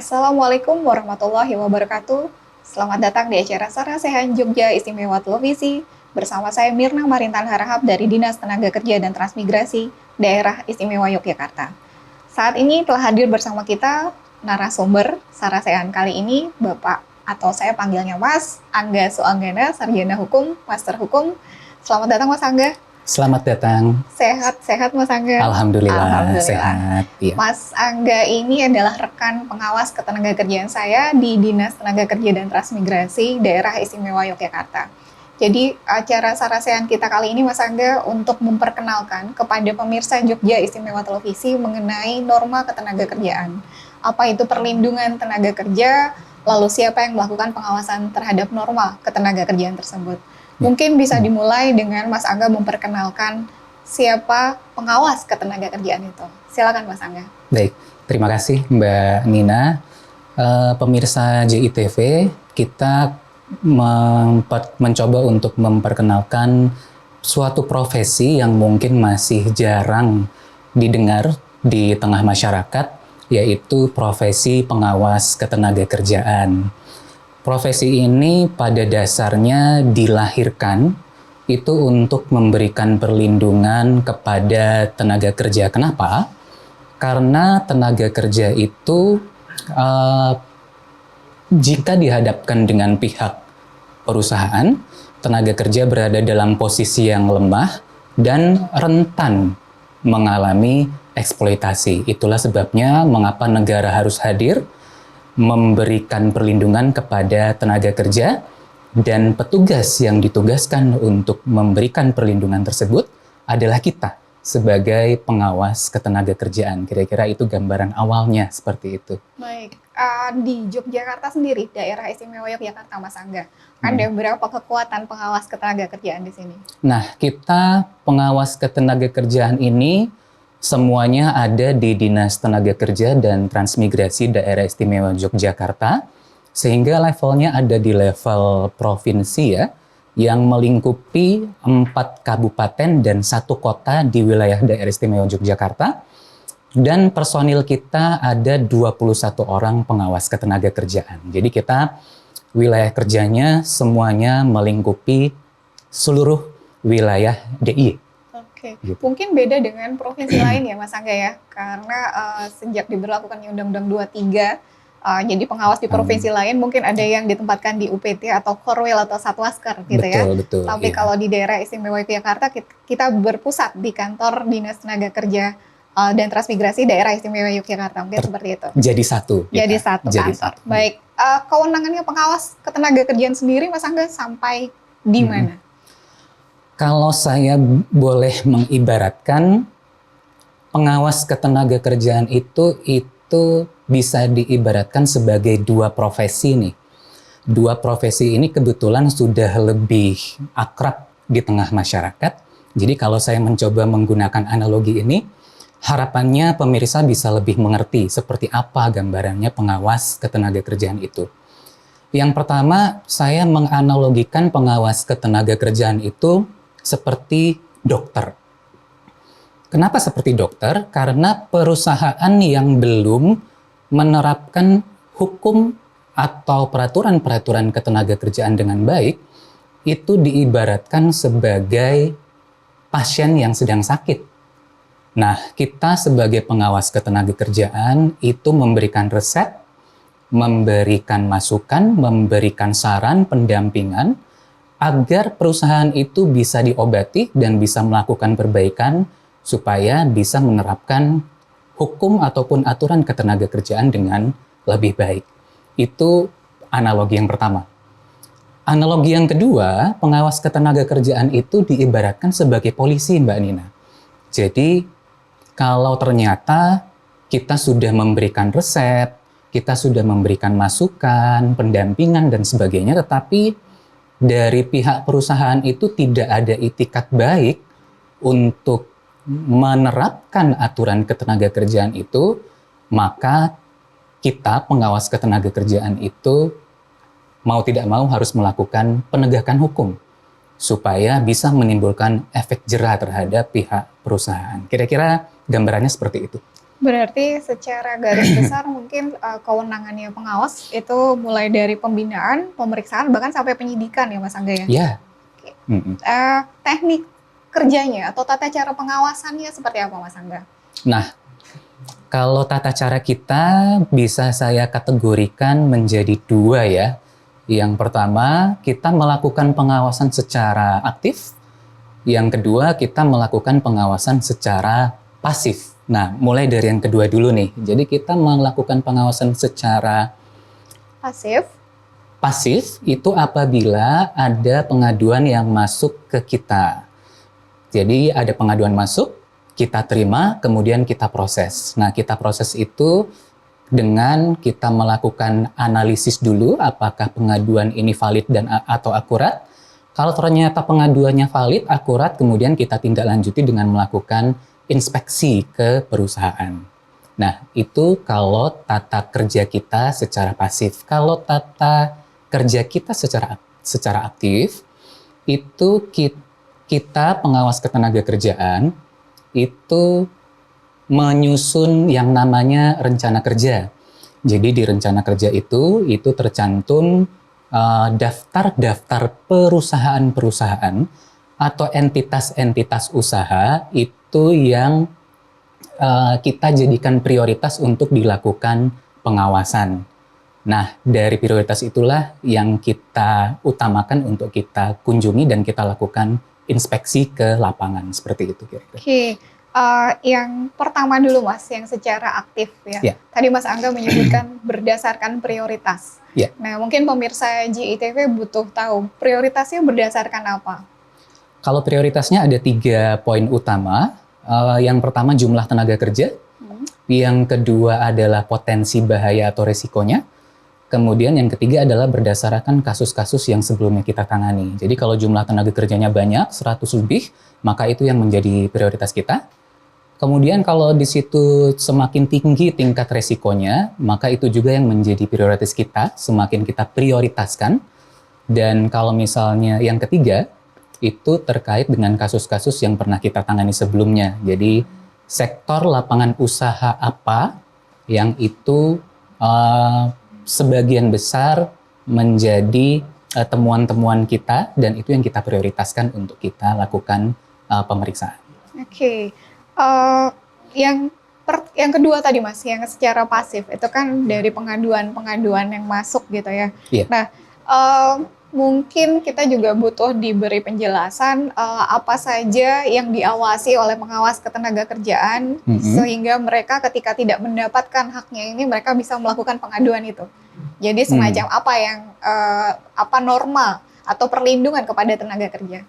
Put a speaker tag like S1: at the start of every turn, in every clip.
S1: Assalamualaikum warahmatullahi wabarakatuh. Selamat datang di acara Sarasehan Jogja Istimewa Televisi bersama saya Mirna Marintan Harahap dari Dinas Tenaga Kerja dan Transmigrasi Daerah Istimewa Yogyakarta. Saat ini telah hadir bersama kita narasumber Sarasehan kali ini Bapak atau saya panggilnya Mas Angga Suanggana, Sarjana Hukum, Master Hukum. Selamat datang Mas Angga.
S2: Selamat datang.
S1: Sehat Mas Angga.
S2: Alhamdulillah. Sehat.
S1: Iya. Mas Angga ini adalah rekan pengawas ketenagakerjaan saya di Dinas Tenaga Kerja dan Transmigrasi Daerah Istimewa Yogyakarta. Jadi acara Sarasehan kita kali ini Mas Angga untuk memperkenalkan kepada pemirsa Jogja Istimewa Televisi mengenai norma ketenagakerjaan. Apa itu perlindungan tenaga kerja, lalu siapa yang melakukan pengawasan terhadap norma ketenagakerjaan tersebut. Mungkin bisa dimulai dengan Mas Angga memperkenalkan siapa pengawas ketenagakerjaan itu. Silakan Mas Angga.
S2: Baik, terima kasih Mbak Nina. Pemirsa JITV, kita mencoba untuk memperkenalkan suatu profesi yang mungkin masih jarang didengar di tengah masyarakat, yaitu profesi pengawas ketenagakerjaan. Profesi ini pada dasarnya dilahirkan itu untuk memberikan perlindungan kepada tenaga kerja. Kenapa? Karena tenaga kerja itu jika dihadapkan dengan pihak perusahaan, tenaga kerja berada dalam posisi yang lemah dan rentan mengalami eksploitasi. Itulah sebabnya mengapa negara harus hadir memberikan perlindungan kepada tenaga kerja, dan petugas yang ditugaskan untuk memberikan perlindungan tersebut adalah kita sebagai pengawas ketenagakerjaan. Kira-kira itu gambaran awalnya seperti itu.
S1: Baik, di Yogyakarta sendiri, daerah istimewa Yogyakarta Mas Angga, ada berapa kekuatan pengawas ketenagakerjaan di sini?
S2: Nah, kita pengawas ketenagakerjaan ini semuanya ada di Dinas Tenaga Kerja dan Transmigrasi Daerah Istimewa Yogyakarta, sehingga levelnya ada di level provinsi ya, yang melingkupi 4 kabupaten dan 1 kota di wilayah Daerah Istimewa Yogyakarta, dan personil kita ada 21 orang pengawas ketenagakerjaan. Jadi kita wilayah kerjanya semuanya melingkupi seluruh wilayah DIY.
S1: Oke, mungkin beda dengan provinsi lain ya Mas Angga ya, karena sejak diberlakukannya Undang-Undang 23, jadi pengawas di provinsi lain mungkin ada yang ditempatkan di UPT atau Korwil atau Satwasker gitu ya.
S2: Betul,
S1: tapi kalau di daerah istimewa Yogyakarta kita berpusat di kantor Dinas Tenaga Kerja dan Transmigrasi Daerah Istimewa Yogyakarta, mungkin seperti itu.
S2: Jadi satu.
S1: Jadi satu kantor. Baik, kewenangannya pengawas ketenagakerjaan sendiri Mas Angga sampai di mana?
S2: Kalau saya boleh mengibaratkan, pengawas ketenagakerjaan itu bisa diibaratkan sebagai 2 profesi nih. 2 profesi ini kebetulan sudah lebih akrab di tengah masyarakat. Jadi kalau saya mencoba menggunakan analogi ini, harapannya pemirsa bisa lebih mengerti seperti apa gambarannya pengawas ketenagakerjaan itu. Yang pertama, saya menganalogikan pengawas ketenagakerjaan itu seperti dokter. Kenapa seperti dokter? Karena perusahaan yang belum menerapkan hukum atau peraturan-peraturan ketenagakerjaan dengan baik, itu diibaratkan sebagai pasien yang sedang sakit. Nah, kita sebagai pengawas ketenagakerjaan itu memberikan resep, memberikan masukan, memberikan saran, pendampingan, agar perusahaan itu bisa diobati dan bisa melakukan perbaikan supaya bisa menerapkan hukum ataupun aturan ketenagakerjaan dengan lebih baik. Itu analogi yang pertama. Analogi yang kedua, pengawas ketenagakerjaan itu diibaratkan sebagai polisi, Mbak Nina. Jadi, kalau ternyata kita sudah memberikan resep, kita sudah memberikan masukan, pendampingan, dan sebagainya, tetapi dari pihak perusahaan itu tidak ada itikat baik untuk menerapkan aturan ketenagakerjaan itu, maka kita pengawas ketenagakerjaan itu mau tidak mau harus melakukan penegakan hukum supaya bisa menimbulkan efek jera terhadap pihak perusahaan. Kira-kira gambarannya seperti itu.
S1: Berarti secara garis besar mungkin kewenangannya pengawas itu mulai dari pembinaan, pemeriksaan, bahkan sampai penyidikan ya Mas Angga ya?
S2: Ya.
S1: Oke.
S2: Mm-mm.
S1: Teknik kerjanya atau tata cara pengawasannya seperti apa Mas Angga?
S2: Nah, kalau tata cara kita bisa saya kategorikan menjadi dua ya. Yang pertama, kita melakukan pengawasan secara aktif. Yang kedua, kita melakukan pengawasan secara pasif. Nah, mulai dari yang kedua dulu nih. Jadi kita melakukan pengawasan secara
S1: Pasif.
S2: pasif itu apabila ada pengaduan yang masuk ke kita. Jadi ada pengaduan masuk, kita terima, kemudian kita proses. Nah, kita proses itu dengan kita melakukan analisis dulu apakah pengaduan ini valid dan atau akurat. Kalau ternyata pengaduannya valid, akurat, kemudian kita tindak lanjuti dengan melakukan inspeksi ke perusahaan. Nah, itu kalau tata kerja kita secara pasif. Kalau tata kerja kita secara aktif, itu kita pengawas ketenagakerjaan itu menyusun yang namanya rencana kerja. Jadi di rencana kerja itu tercantum daftar-daftar perusahaan-perusahaan atau entitas-entitas usaha itu yang kita jadikan prioritas untuk dilakukan pengawasan. Nah, dari prioritas itulah yang kita utamakan untuk kita kunjungi dan kita lakukan inspeksi ke lapangan, seperti itu kira-kira.
S1: Oke. Yang pertama dulu Mas, yang secara aktif ya.
S2: Ya.
S1: Tadi Mas Angga menyebutkan berdasarkan prioritas.
S2: Ya.
S1: Nah, mungkin pemirsa GITV butuh tahu prioritasnya berdasarkan apa?
S2: Kalau prioritasnya ada 3 poin utama. Yang pertama jumlah tenaga kerja. Yang kedua adalah potensi bahaya atau resikonya. Kemudian yang ketiga adalah berdasarkan kasus-kasus yang sebelumnya kita tangani. Jadi kalau jumlah tenaga kerjanya banyak, 100 lebih, maka itu yang menjadi prioritas kita. Kemudian kalau di situ semakin tinggi tingkat resikonya, maka itu juga yang menjadi prioritas kita, semakin kita prioritaskan. Dan kalau misalnya yang ketiga, itu terkait dengan kasus-kasus yang pernah kita tangani sebelumnya. Jadi sektor lapangan usaha apa yang itu sebagian besar menjadi temuan-temuan kita dan itu yang kita prioritaskan untuk kita lakukan pemeriksaan.
S1: Oke. Yang kedua tadi Mas, yang secara pasif itu kan dari pengaduan-pengaduan yang masuk gitu ya.
S2: Iya.
S1: Nah, mungkin kita juga butuh diberi penjelasan apa saja yang diawasi oleh pengawas ketenagakerjaan sehingga mereka ketika tidak mendapatkan haknya ini mereka bisa melakukan pengaduan itu. Jadi semacam apa yang norma atau perlindungan kepada tenaga kerja.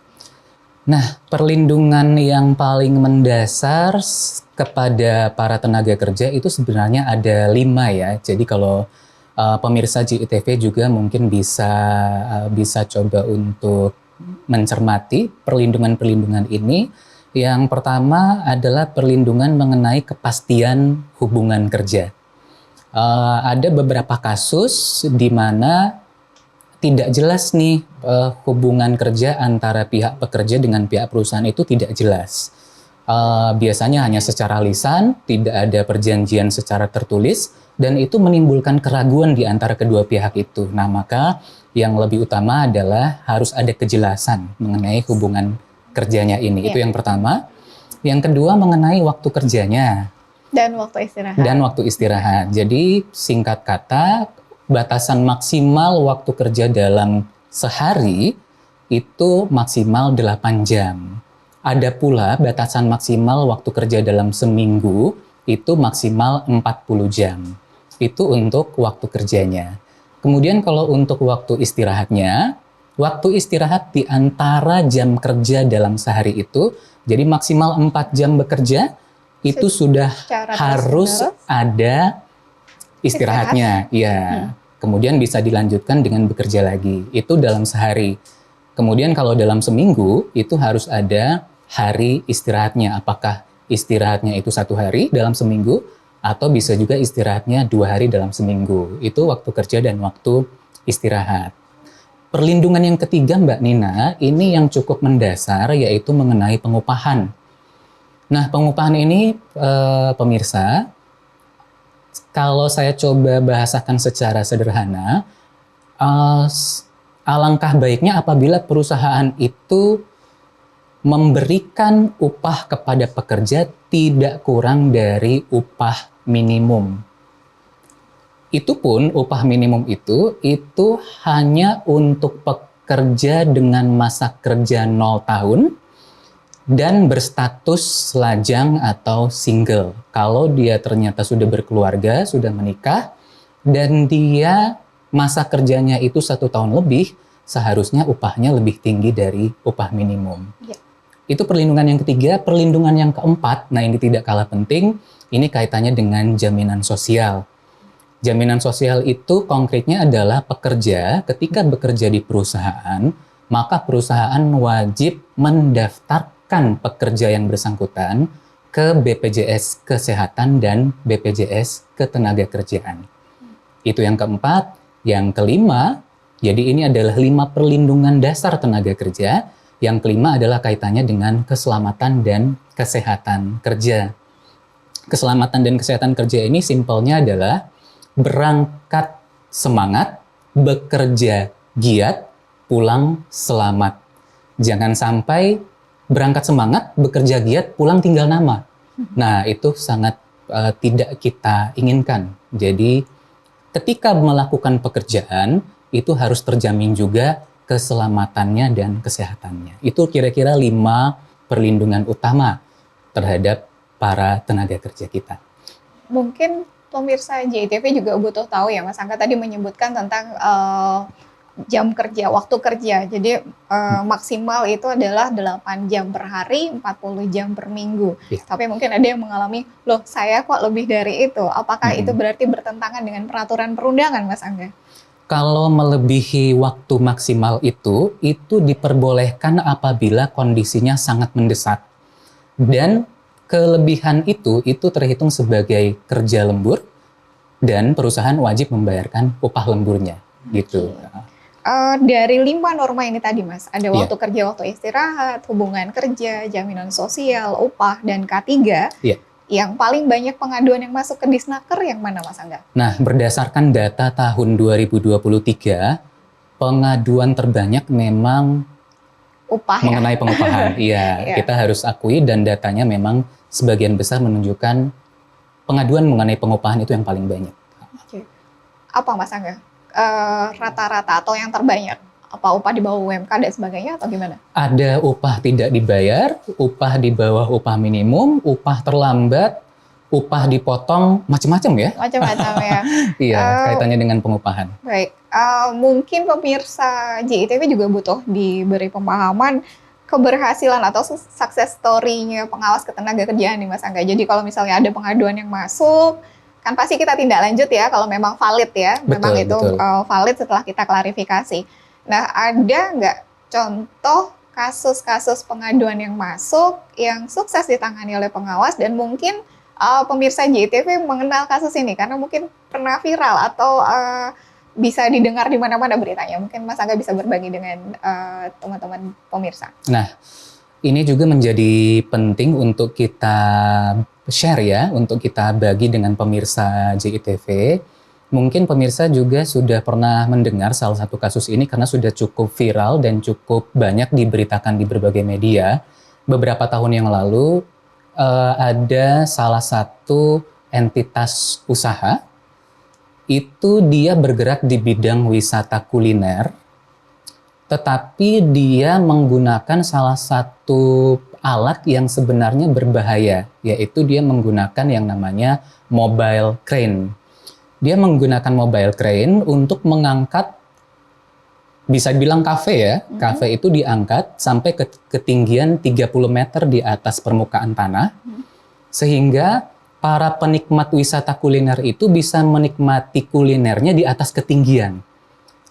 S2: Nah, perlindungan yang paling mendasar kepada para tenaga kerja itu sebenarnya ada 5 ya. Jadi kalau pemirsa GITV juga mungkin bisa coba untuk mencermati perlindungan-perlindungan ini. Yang pertama adalah perlindungan mengenai kepastian hubungan kerja. Ada beberapa kasus di mana tidak jelas nih hubungan kerja antara pihak pekerja dengan pihak perusahaan itu tidak jelas. Biasanya hanya secara lisan, tidak ada perjanjian secara tertulis, dan itu menimbulkan keraguan di antara kedua pihak itu. Nah, maka yang lebih utama adalah harus ada kejelasan mengenai hubungan kerjanya ini. Itu yang pertama. Yang kedua mengenai waktu kerjanya.
S1: Dan waktu istirahat.
S2: Jadi singkat kata, batasan maksimal waktu kerja dalam sehari itu maksimal 8 jam. Ada pula batasan maksimal waktu kerja dalam seminggu itu maksimal 40 jam. Itu untuk waktu kerjanya. Kemudian kalau untuk waktu istirahatnya, waktu istirahat di antara jam kerja dalam sehari itu, jadi maksimal 4 jam bekerja, itu sudah harus ada istirahatnya. Ya. Kemudian bisa dilanjutkan dengan bekerja lagi. Itu dalam sehari. Kemudian kalau dalam seminggu, itu harus ada hari istirahatnya. Apakah istirahatnya itu 1 hari dalam seminggu, atau bisa juga istirahatnya 2 hari dalam seminggu. Itu waktu kerja dan waktu istirahat. Perlindungan yang ketiga Mbak Nina, ini yang cukup mendasar, yaitu mengenai pengupahan. Nah, pengupahan ini pemirsa, Kalau saya coba bahasakan secara sederhana, alangkah baiknya apabila perusahaan itu memberikan upah kepada pekerja tidak kurang dari upah minimum. Itu pun upah minimum itu hanya untuk pekerja dengan masa kerja 0 tahun dan berstatus lajang atau single. Kalau dia ternyata sudah berkeluarga, sudah menikah, dan dia masa kerjanya itu 1 tahun lebih, seharusnya upahnya lebih tinggi dari upah minimum.
S1: Ya.
S2: Itu perlindungan yang ketiga. Perlindungan yang keempat, nah ini tidak kalah penting, ini kaitannya dengan jaminan sosial. Jaminan sosial itu konkretnya adalah pekerja ketika bekerja di perusahaan, maka perusahaan wajib mendaftarkan pekerja yang bersangkutan ke BPJS Kesehatan dan BPJS Ketenagakerjaan. Itu yang keempat. Yang kelima, jadi ini adalah 5 perlindungan dasar tenaga kerja. Yang kelima adalah kaitannya dengan keselamatan dan kesehatan kerja. Keselamatan dan kesehatan kerja ini simpelnya adalah berangkat semangat, bekerja giat, pulang selamat. Jangan sampai berangkat semangat, bekerja giat, pulang tinggal nama. Nah, itu sangat tidak kita inginkan. Jadi, ketika melakukan pekerjaan, itu harus terjamin juga keselamatannya dan kesehatannya. Itu kira-kira 5 perlindungan utama terhadap para tenaga kerja kita.
S1: Mungkin pemirsa JITV juga butuh tahu ya, Mas Angga tadi menyebutkan tentang jam kerja, waktu kerja. Jadi maksimal itu adalah 8 jam per hari, 40 jam per minggu.
S2: Iya.
S1: Tapi mungkin ada yang mengalami, loh saya kok lebih dari itu. Apakah itu berarti bertentangan dengan peraturan perundangan, Mas Angga?
S2: Kalau melebihi waktu maksimal itu diperbolehkan apabila kondisinya sangat mendesak. Dan kelebihan itu terhitung sebagai kerja lembur dan perusahaan wajib membayarkan upah lemburnya. Gitu.
S1: Dari 5 norma ini tadi, Mas, ada
S2: Iya.
S1: waktu kerja, waktu istirahat, hubungan kerja, jaminan sosial, upah, dan K3.
S2: Iya.
S1: Yang paling banyak pengaduan yang masuk ke Disnaker yang mana, Mas Angga?
S2: Nah, berdasarkan data tahun 2023, pengaduan terbanyak memang
S1: Upah ya?
S2: mengenai pengupahan. Iya,
S1: Iya.
S2: kita harus akui dan datanya memang sebagian besar menunjukkan pengaduan mengenai pengupahan itu yang paling banyak.
S1: Oke. Apa, Mas Angga? Rata-rata atau yang terbanyak? Apa upah di bawah UMK dan sebagainya atau gimana?
S2: Ada upah tidak dibayar, upah di bawah upah minimum, upah terlambat, upah dipotong, macam-macam ya.
S1: Macam-macam ya.
S2: Iya, kaitannya dengan pengupahan.
S1: Baik, mungkin pemirsa JITV juga butuh diberi pemahaman keberhasilan atau success story-nya pengawas ketenagakerjaan nih, Mas Angga. Jadi kalau misalnya ada pengaduan yang masuk, kan pasti kita tindak lanjut ya kalau memang valid ya, memang itu
S2: Betul.
S1: valid setelah kita klarifikasi. Nah, ada nggak contoh kasus-kasus pengaduan yang masuk yang sukses ditangani oleh pengawas dan mungkin pemirsa JITV mengenal kasus ini karena mungkin pernah viral atau bisa didengar di mana-mana beritanya. Mungkin Mas Angga bisa berbagi dengan teman-teman pemirsa.
S2: Nah, ini juga menjadi penting untuk kita share ya, untuk kita bagi dengan pemirsa JITV. Mungkin pemirsa juga sudah pernah mendengar salah satu kasus ini karena sudah cukup viral dan cukup banyak diberitakan di berbagai media. Beberapa tahun yang lalu ada salah satu entitas usaha, itu dia bergerak di bidang wisata kuliner, tetapi dia menggunakan salah satu alat yang sebenarnya berbahaya, yaitu dia menggunakan yang namanya mobile crane. Dia menggunakan mobile crane untuk mengangkat, bisa dibilang kafe ya, kafe itu diangkat sampai ke ketinggian 30 meter di atas permukaan tanah, sehingga para penikmat wisata kuliner itu bisa menikmati kulinernya di atas ketinggian.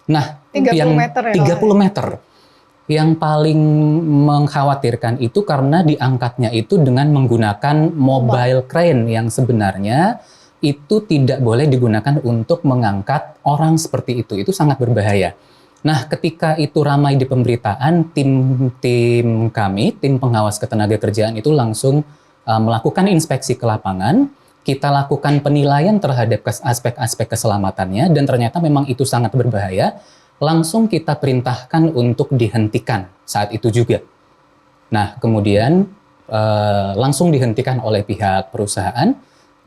S2: Nah,
S1: 30
S2: yang
S1: meter ya,
S2: 30 meter. Yang paling mengkhawatirkan itu karena diangkatnya itu dengan menggunakan mobile crane yang sebenarnya itu tidak boleh digunakan untuk mengangkat orang seperti itu. Itu sangat berbahaya. Nah, ketika itu ramai di pemberitaan, tim kami, tim pengawas ketenagakerjaan itu langsung melakukan inspeksi ke lapangan kita lakukan penilaian terhadap aspek-aspek keselamatannya dan ternyata memang itu sangat berbahaya, langsung kita perintahkan untuk dihentikan saat itu juga. Nah, kemudian langsung dihentikan oleh pihak perusahaan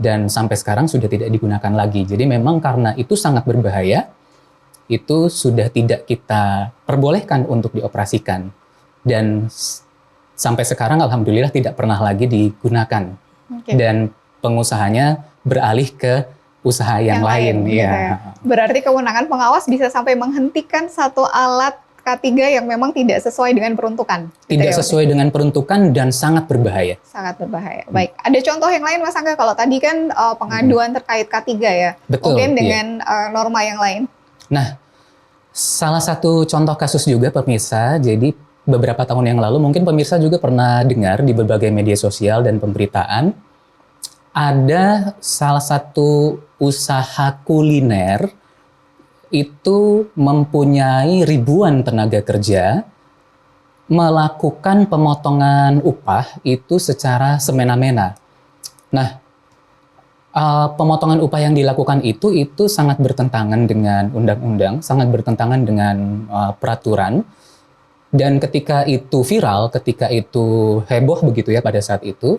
S2: dan sampai sekarang sudah tidak digunakan lagi. Jadi memang karena itu sangat berbahaya, itu sudah tidak kita perbolehkan untuk dioperasikan. Dan sampai sekarang alhamdulillah tidak pernah lagi digunakan. Dan pengusahanya beralih ke usaha yang lain.
S1: Gitu ya. Berarti kewenangan pengawas bisa sampai menghentikan satu alat K3 yang memang tidak sesuai dengan peruntukan.
S2: Tidak sesuai dengan peruntukan dan sangat berbahaya.
S1: Sangat berbahaya. Baik, ada contoh yang lain Mas Angga? Kalau tadi kan pengaduan terkait K3 ya.
S2: Betul.
S1: Mungkin dengan norma yang lain.
S2: Nah, salah satu contoh kasus juga pemirsa, jadi beberapa tahun yang lalu mungkin pemirsa juga pernah dengar di berbagai media sosial dan pemberitaan, ada salah satu usaha kuliner itu mempunyai ribuan tenaga kerja melakukan pemotongan upah itu secara semena-mena. Nah, pemotongan upah yang dilakukan itu sangat bertentangan dengan undang-undang, sangat bertentangan dengan peraturan. Dan ketika itu viral, ketika itu heboh begitu ya pada saat itu,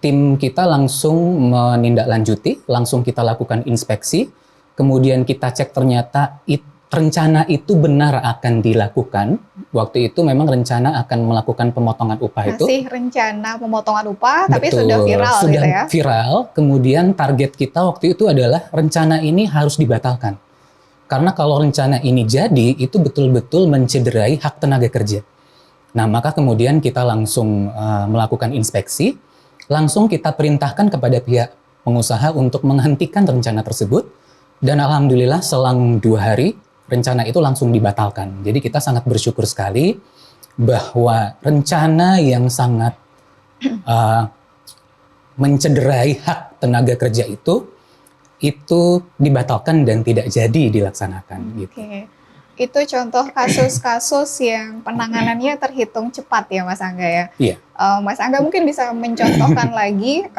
S2: tim kita langsung menindaklanjuti, langsung kita lakukan inspeksi. Kemudian kita cek ternyata rencana itu benar akan dilakukan. Waktu itu memang rencana akan melakukan pemotongan upah itu.
S1: Masih rencana pemotongan upah, tapi
S2: Betul,
S1: sudah viral
S2: sudah
S1: gitu ya?
S2: viral. Kemudian target kita waktu itu adalah rencana ini harus dibatalkan. Karena kalau rencana ini jadi, itu betul-betul mencederai hak tenaga kerja. Nah, maka kemudian kita langsung melakukan inspeksi. Langsung kita perintahkan kepada pihak pengusaha untuk menghentikan rencana tersebut. Dan alhamdulillah selang 2 hari rencana itu langsung dibatalkan. Jadi kita sangat bersyukur sekali bahwa rencana yang sangat mencederai hak tenaga kerja itu dibatalkan dan tidak jadi dilaksanakan. Gitu.
S1: Oke. Itu contoh kasus-kasus yang penanganannya terhitung cepat ya Mas Angga ya?
S2: Iya.
S1: Mas Angga mungkin bisa mencontohkan lagi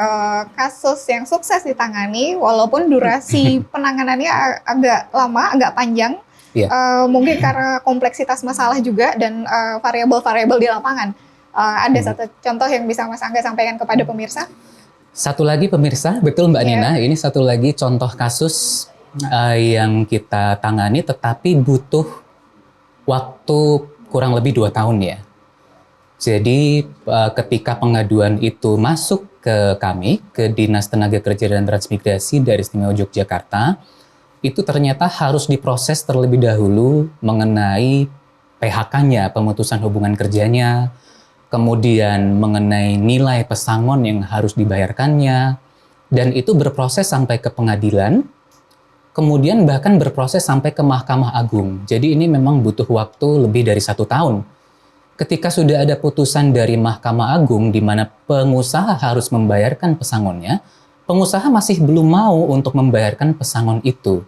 S1: kasus yang sukses ditangani walaupun durasi penanganannya agak lama, agak panjang.
S2: Iya.
S1: Mungkin karena kompleksitas masalah juga dan variabel-variabel di lapangan. Ada satu contoh yang bisa Mas Angga sampaikan kepada pemirsa?
S2: Satu lagi pemirsa, betul Mbak Nina, ini satu lagi contoh kasus yang kita tangani tetapi butuh waktu kurang lebih 2 tahun ya. Jadi ketika pengaduan itu masuk ke kami, ke Dinas Tenaga Kerja dan Transmigrasi Daerah Istimewa Yogyakarta, itu ternyata harus diproses terlebih dahulu mengenai PHK-nya, pemutusan hubungan kerjanya, kemudian mengenai nilai pesangon yang harus dibayarkannya, dan itu berproses sampai ke pengadilan, kemudian bahkan berproses sampai ke Mahkamah Agung. Jadi ini memang butuh waktu lebih dari 1 tahun. Ketika sudah ada putusan dari Mahkamah Agung di mana pengusaha harus membayarkan pesangonnya, pengusaha masih belum mau untuk membayarkan pesangon itu.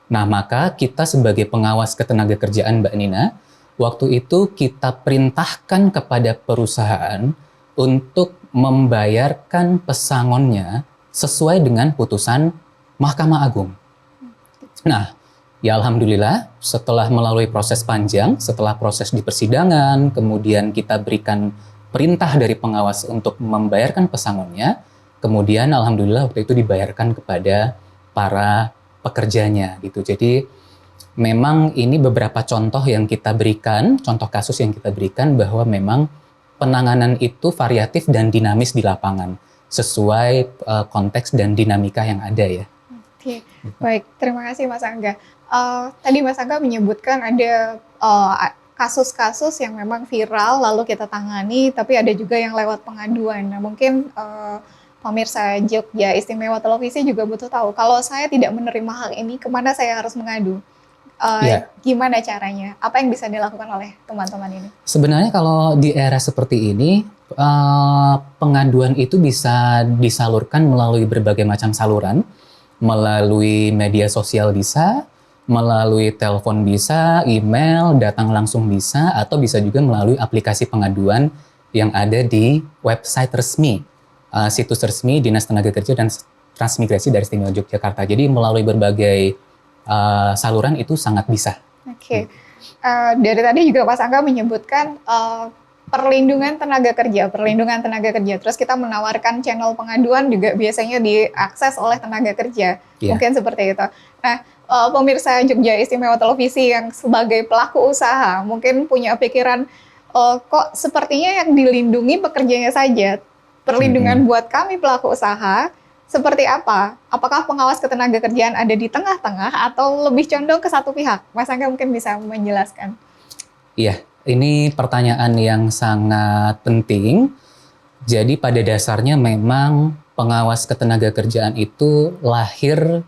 S2: Nah, maka kita sebagai pengawas ketenagakerjaan Mbak Nina, waktu itu kita perintahkan kepada perusahaan untuk membayarkan pesangonnya sesuai dengan putusan Mahkamah Agung. Nah, ya alhamdulillah setelah melalui proses panjang, setelah proses di persidangan, kemudian kita berikan perintah dari pengawas untuk membayarkan pesangonnya, kemudian alhamdulillah waktu itu dibayarkan kepada para pekerjanya gitu. Jadi memang ini beberapa contoh yang kita berikan, contoh kasus yang kita berikan bahwa memang penanganan itu variatif dan dinamis di lapangan sesuai konteks dan dinamika yang ada ya.
S1: Oke, baik. Terima kasih Mas Angga. Tadi Mas Angga menyebutkan ada kasus-kasus yang memang viral lalu kita tangani, tapi ada juga yang lewat pengaduan. Nah, mungkin pemirsa Jogja Istimewa Televisi juga butuh tahu, kalau saya tidak menerima hal ini, kemana saya harus mengadu? Gimana caranya? Apa yang bisa dilakukan oleh teman-teman ini?
S2: Sebenarnya kalau di era seperti ini, pengaduan itu bisa disalurkan melalui berbagai macam saluran, melalui media sosial bisa, melalui telepon bisa, email, datang langsung bisa, atau bisa juga melalui aplikasi pengaduan yang ada di website resmi, situs resmi Dinas Tenaga Kerja dan transmigrasi Daerah Istimewa Yogyakarta. Jadi melalui berbagai saluran itu sangat bisa.
S1: Oke. Dari tadi juga Mas Angga menyebutkan perlindungan tenaga kerja. Terus kita menawarkan channel pengaduan juga biasanya diakses oleh tenaga kerja.
S2: Iya.
S1: Mungkin seperti itu. Nah, pemirsa Jogja Istimewa Televisi yang sebagai pelaku usaha mungkin punya pikiran, kok sepertinya yang dilindungi pekerjanya saja. Perlindungan buat kami pelaku usaha seperti apa? Apakah pengawas ketenaga kerjaan ada di tengah-tengah atau lebih condong ke satu pihak? Mas Angga mungkin bisa menjelaskan.
S2: Iya, ini pertanyaan yang sangat penting. Jadi pada dasarnya memang pengawas ketenaga kerjaan itu lahir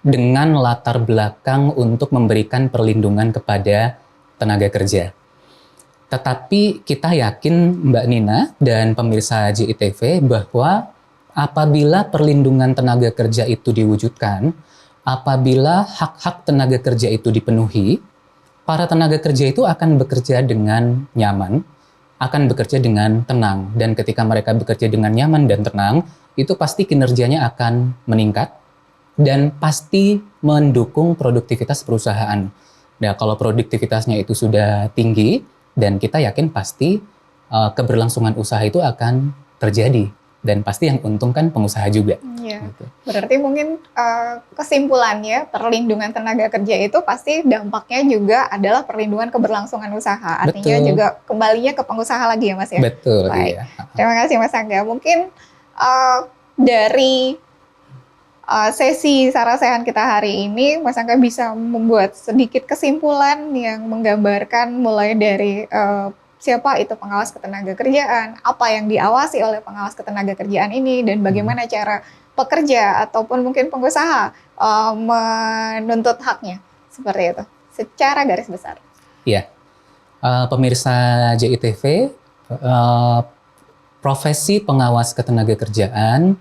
S2: dengan latar belakang untuk memberikan perlindungan kepada tenaga kerja. Tetapi kita yakin Mbak Nina dan pemirsa JITV bahwa apabila perlindungan tenaga kerja itu diwujudkan, apabila hak-hak tenaga kerja itu dipenuhi, para tenaga kerja itu akan bekerja dengan nyaman, akan bekerja dengan tenang. Dan ketika mereka bekerja dengan nyaman dan tenang, itu pasti kinerjanya akan meningkat dan pasti mendukung produktivitas perusahaan. Nah, kalau produktivitasnya itu sudah tinggi, dan kita yakin pasti keberlangsungan usaha itu akan terjadi. Dan pasti yang untung kan pengusaha juga.
S1: Iya.
S2: Gitu.
S1: Berarti mungkin kesimpulannya perlindungan tenaga kerja itu pasti dampaknya juga adalah perlindungan keberlangsungan usaha. Artinya
S2: Betul.
S1: juga kembalinya ke pengusaha lagi ya Mas ya?
S2: Betul,
S1: Baik.
S2: iya.
S1: Terima kasih Mas Angga. Mungkin dari sesi sarasehan kita hari ini, Mas Angga bisa membuat sedikit kesimpulan yang menggambarkan mulai dari siapa itu pengawas ketenaga kerjaan, apa yang diawasi oleh pengawas ketenaga kerjaan ini, dan bagaimana cara pekerja ataupun mungkin pengusaha menuntut haknya, seperti itu, secara garis besar.
S2: Iya. Pemirsa JITV, profesi pengawas ketenaga kerjaan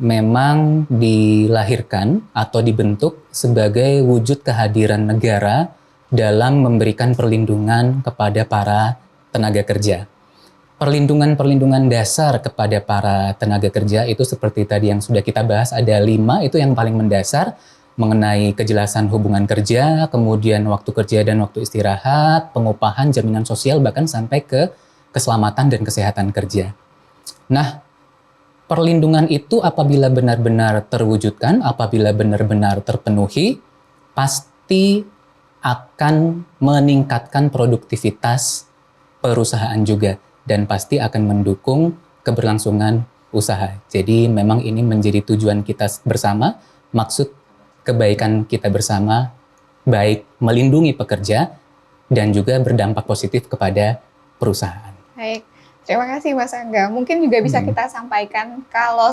S2: memang dilahirkan atau dibentuk sebagai wujud kehadiran negara dalam memberikan perlindungan kepada para tenaga kerja. Perlindungan-perlindungan dasar kepada para tenaga kerja itu seperti tadi yang sudah kita bahas, ada 5, itu yang paling mendasar, mengenai kejelasan hubungan kerja, kemudian waktu kerja dan waktu istirahat, pengupahan, jaminan sosial, bahkan sampai ke keselamatan dan kesehatan kerja. Nah, perlindungan itu apabila benar-benar terwujudkan, apabila benar-benar terpenuhi, pasti akan meningkatkan produktivitas perusahaan juga dan pasti akan mendukung keberlangsungan usaha. Jadi memang ini menjadi tujuan kita bersama, maksud kebaikan kita bersama, baik melindungi pekerja dan juga berdampak positif kepada perusahaan.
S1: Baik. Terima kasih Mas Angga. Mungkin juga bisa kita sampaikan kalau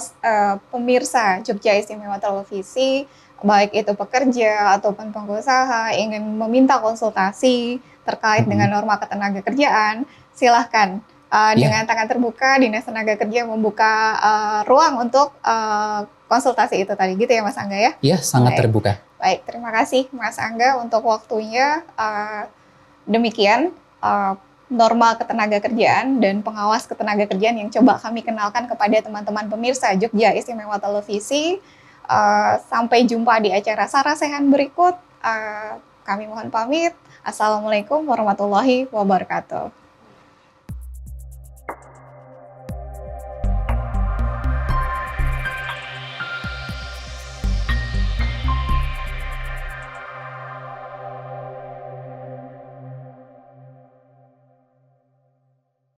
S1: pemirsa Jogja Istimewa Televisi, baik itu pekerja ataupun pengusaha, ingin meminta konsultasi terkait dengan norma ketenaga kerjaan, silahkan. Dengan tangan terbuka, Dinas Tenaga Kerja membuka ruang untuk konsultasi itu tadi, gitu ya Mas Angga ya?
S2: Iya, sangat terbuka.
S1: Baik, terima kasih Mas Angga untuk waktunya. Demikian norma ketenaga kerjaan dan pengawas ketenaga kerjaan yang coba kami kenalkan kepada teman-teman pemirsa Jogja Istimewa Televisi. Sampai jumpa di acara Sarasehan berikut. Kami mohon pamit. Assalamualaikum warahmatullahi wabarakatuh.